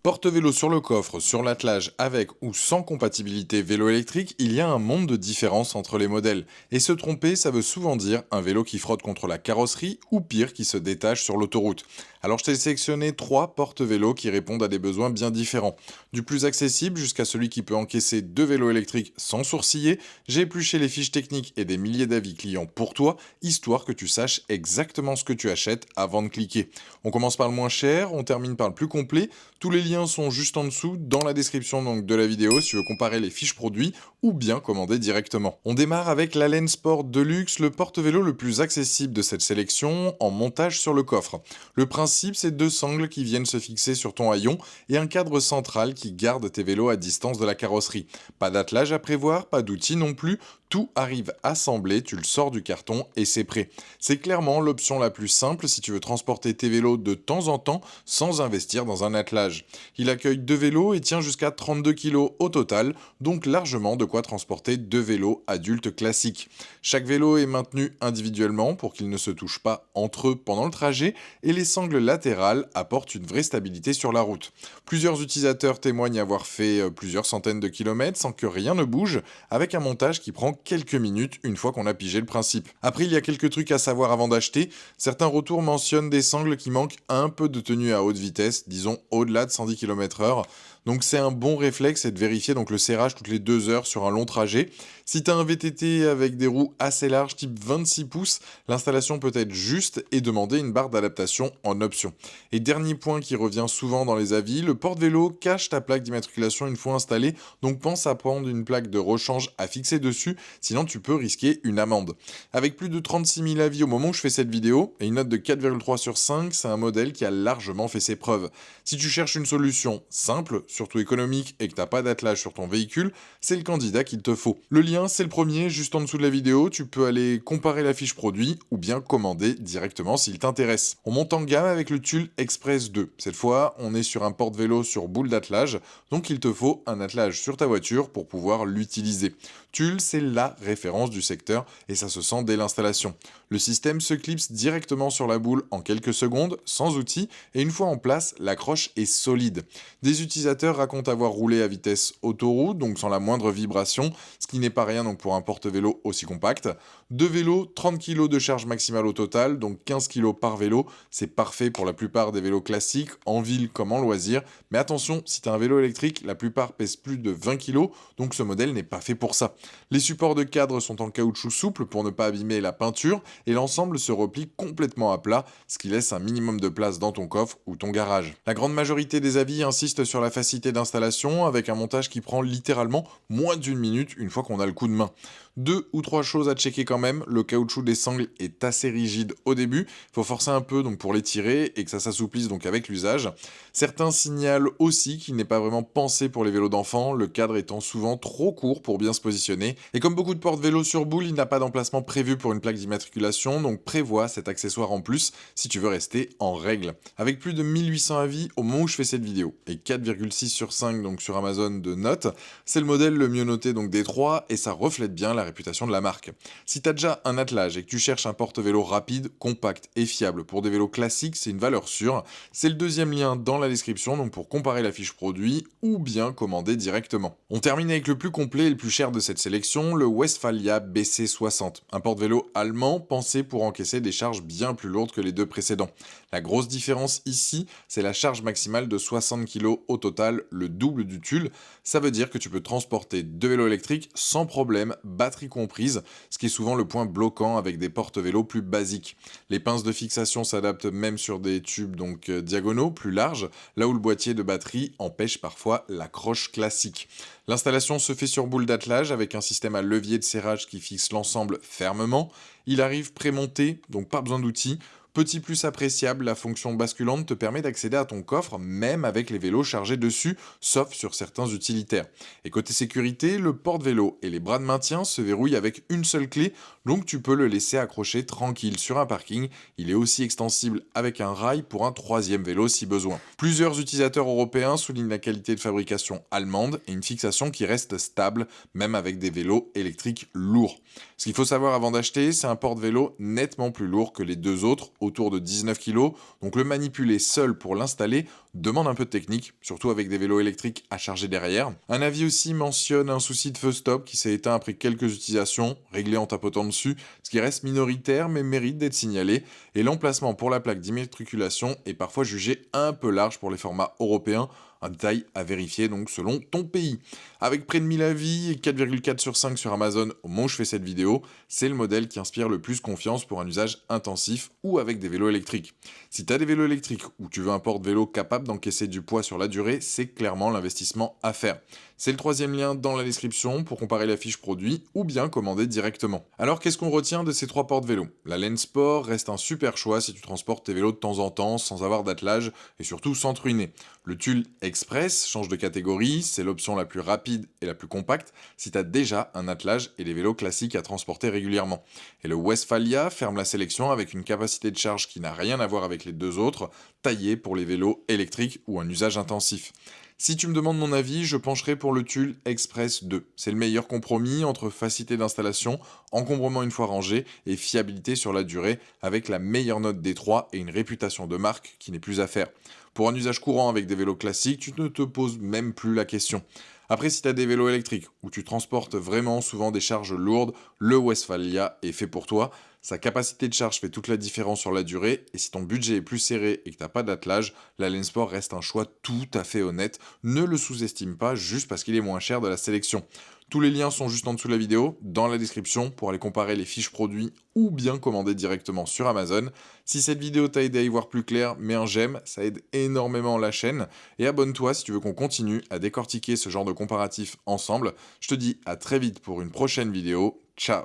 Porte-vélo sur le coffre, sur l'attelage, avec ou sans compatibilité vélo électrique, il y a un monde de différence entre les modèles. Et se tromper, ça veut souvent dire un vélo qui frotte contre la carrosserie ou pire qui se détache sur l'autoroute. Alors je t'ai sélectionné 3 porte-vélos qui répondent à des besoins bien différents. Du plus accessible jusqu'à celui qui peut encaisser 2 vélos électriques sans sourciller, j'ai épluché les fiches techniques et des milliers d'avis clients pour toi, histoire que tu saches exactement ce que tu achètes avant de cliquer. On commence par le moins cher, on termine par le plus complet. Tous les liens sont juste en dessous dans la description donc, de la vidéo si tu veux comparer les fiches produits ou bien commander directement. On démarre avec l'Allen Sport Deluxe, le porte-vélo le plus accessible de cette sélection en montage sur le coffre. Le principe, c'est 2 sangles qui viennent se fixer sur ton haillon et un cadre central qui garde tes vélos à distance de la carrosserie. Pas d'attelage à prévoir, pas d'outils non plus, tout arrive assemblé, tu le sors du carton et c'est prêt. C'est clairement l'option la plus simple si tu veux transporter tes vélos de temps en temps sans investir dans un attelage. Il accueille 2 vélos et tient jusqu'à 32 kg au total, donc largement de quoi transporter 2 vélos adultes classiques. Chaque vélo est maintenu individuellement pour qu'ils ne se touchent pas entre eux pendant le trajet et les sangles latérales apportent une vraie stabilité sur la route. Plusieurs utilisateurs témoignent avoir fait plusieurs centaines de kilomètres sans que rien ne bouge, avec un montage qui prend quelques minutes une fois qu'on a pigé le principe. Après, il y a quelques trucs à savoir avant d'acheter. Certains retours mentionnent des sangles qui manquent un peu de tenue à haute vitesse, disons au-delà de 110 km/h. Donc c'est un bon réflexe et de vérifier donc le serrage toutes les 2 heures sur un long trajet. Si tu as un VTT avec des roues assez larges type 26 pouces, l'installation peut être juste et demander une barre d'adaptation en option. Et dernier point qui revient souvent dans les avis, le porte-vélo cache ta plaque d'immatriculation une fois installée, donc pense à prendre une plaque de rechange à fixer dessus, sinon tu peux risquer une amende. Avec plus de 36 000 avis au moment où je fais cette vidéo, et une note de 4,3 sur 5, c'est un modèle qui a largement fait ses preuves. Si tu cherches une solution simple, surtout économique, et que tu n'as pas d'attelage sur ton véhicule, c'est le candidat qu'il te faut. Le lien, c'est le premier, juste en dessous de la vidéo, tu peux aller comparer la fiche produit, ou bien commander directement s'il t'intéresse. On monte en gamme avec le Tulle Express 2. Cette fois, on est sur un porte-vélo sur boule d'attelage, donc il te faut un attelage sur ta voiture pour pouvoir l'utiliser. Tulle, c'est la référence du secteur et ça se sent dès l'installation. Le système se clipse directement sur la boule en quelques secondes, sans outil, et une fois en place, l'accroche est solide. Des utilisateurs racontent avoir roulé à vitesse autoroute, donc sans la moindre vibration, ce qui n'est pas rien donc pour un porte-vélo aussi compact. 2 vélos, 30 kg de charge maximale au total, donc 15 kg par vélo. C'est parfait pour la plupart des vélos classiques, en ville comme en loisir. Mais attention, si tu as un vélo électrique, la plupart pèsent plus de 20 kg, donc ce modèle n'est pas fait pour ça. Les supports de cadre sont en caoutchouc souple pour ne pas abîmer la peinture, et l'ensemble se replie complètement à plat, ce qui laisse un minimum de place dans ton coffre ou ton garage. La grande majorité des avis insistent sur la facilité d'installation, avec un montage qui prend littéralement moins d'une minute une fois qu'on a le coup de main. 2 ou 3 choses à checker quand même, le caoutchouc des sangles est assez rigide au début, il faut forcer un peu donc pour l'étirer et que ça s'assouplisse donc avec l'usage. Certains signalent aussi qu'il n'est pas vraiment pensé pour les vélos d'enfants, le cadre étant souvent trop court pour bien se positionner. Et comme beaucoup de porte-vélos sur boule, il n'a pas d'emplacement prévu pour une plaque d'immatriculation, donc prévois cet accessoire en plus si tu veux rester en règle. Avec plus de 1800 avis au moment où je fais cette vidéo et 4,6 sur 5 donc sur Amazon de notes, c'est le modèle le mieux noté donc des 3 et ça reflète bien la réputation de la marque. Si tu as déjà un attelage et que tu cherches un porte-vélo rapide, compact et fiable pour des vélos classiques, c'est une valeur sûre. C'est le deuxième lien dans la description donc pour comparer la fiche produit ou bien commander directement. On termine avec le plus complet et le plus cher de cette sélection, le Westfalia BC60, un porte-vélo allemand pensé pour encaisser des charges bien plus lourdes que les 2 précédents. La grosse différence ici, c'est la charge maximale de 60 kg au total, le double du Tulle. Ça veut dire que tu peux transporter 2 vélos électriques sans problème, batterie comprise, ce qui est souvent le point bloquant avec des porte-vélos plus basiques. Les pinces de fixation s'adaptent même sur des tubes donc diagonaux, plus larges, là où le boîtier de batterie empêche parfois l'accroche classique. L'installation se fait sur boule d'attelage avec un système à levier de serrage qui fixe l'ensemble fermement. Il arrive prémonté, donc pas besoin d'outils. Petit plus appréciable, la fonction basculante te permet d'accéder à ton coffre même avec les vélos chargés dessus, sauf sur certains utilitaires. Et côté sécurité, le porte-vélo et les bras de maintien se verrouillent avec une seule clé, donc tu peux le laisser accrocher tranquille sur un parking. Il est aussi extensible avec un rail pour un 3e vélo si besoin. Plusieurs utilisateurs européens soulignent la qualité de fabrication allemande et une fixation qui reste stable, même avec des vélos électriques lourds. Ce qu'il faut savoir avant d'acheter, c'est un porte-vélo nettement plus lourd que les 2 autres, autour de 19 kg, donc le manipuler seul pour l'installer demande un peu de technique, surtout avec des vélos électriques à charger derrière. Un avis aussi mentionne un souci de feu stop qui s'est éteint après quelques utilisations, réglé en tapotant dessus, ce qui reste minoritaire mais mérite d'être signalé. Et l'emplacement pour la plaque d'immatriculation est parfois jugé un peu large pour les formats européens, un détail à vérifier donc selon ton pays. Avec près de 1000 avis et 4,4 sur 5 sur Amazon au moment où je fais cette vidéo, c'est le modèle qui inspire le plus confiance pour un usage intensif ou avec des vélos électriques. Si tu as des vélos électriques ou tu veux un porte-vélo capable d'encaisser du poids sur la durée, c'est clairement l'investissement à faire. C'est le troisième lien dans la description pour comparer la fiche produit ou bien commander directement. Alors qu'est-ce qu'on retient de ces trois porte-vélos? La laine sport reste un super choix si tu transportes tes vélos de temps en temps sans avoir d'attelage et surtout sans te ruiner. Le Tulle Express change de catégorie, c'est l'option la plus rapide et la plus compacte si tu as déjà un attelage et les vélos classiques à transporter régulièrement. Et le Westphalia ferme la sélection avec une capacité de charge qui n'a rien à voir avec les deux autres, taillé pour les vélos électriques ou un usage intensif. Si tu me demandes mon avis, je pencherai pour le Tulle Express 2. C'est le meilleur compromis entre facilité d'installation, encombrement une fois rangé et fiabilité sur la durée, avec la meilleure note des trois et une réputation de marque qui n'est plus à faire. Pour un usage courant avec des vélos classiques, tu ne te poses même plus la question. Après, si tu as des vélos électriques où tu transportes vraiment souvent des charges lourdes, le Westphalia est fait pour toi. Sa capacité de charge fait toute la différence sur la durée, et si ton budget est plus serré et que tu n'as pas d'attelage, la Laine Sport reste un choix tout à fait honnête. Ne le sous-estime pas juste parce qu'il est moins cher de la sélection. Tous les liens sont juste en dessous de la vidéo, dans la description, pour aller comparer les fiches produits ou bien commander directement sur Amazon. Si cette vidéo t'a aidé à y voir plus clair, mets un j'aime, ça aide énormément la chaîne. Et abonne-toi si tu veux qu'on continue à décortiquer ce genre de comparatifs ensemble. Je te dis à très vite pour une prochaine vidéo. Ciao!